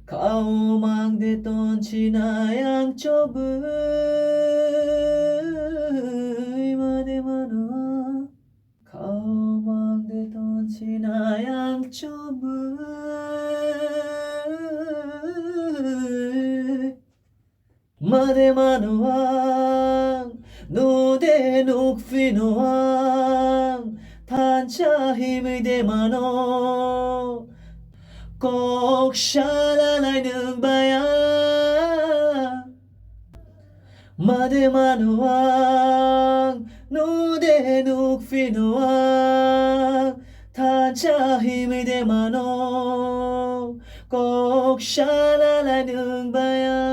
가오망대던 지나양쪽의 마대만와 가오망대던 지나양쪽의 마대만와 노대녹피노왕 단차 힘의 대만호 꼭 샤랄라이는 바야 마대만왕 노대녹피노왕 단차 힘의 대만호 꼭 샤랄라이는 바야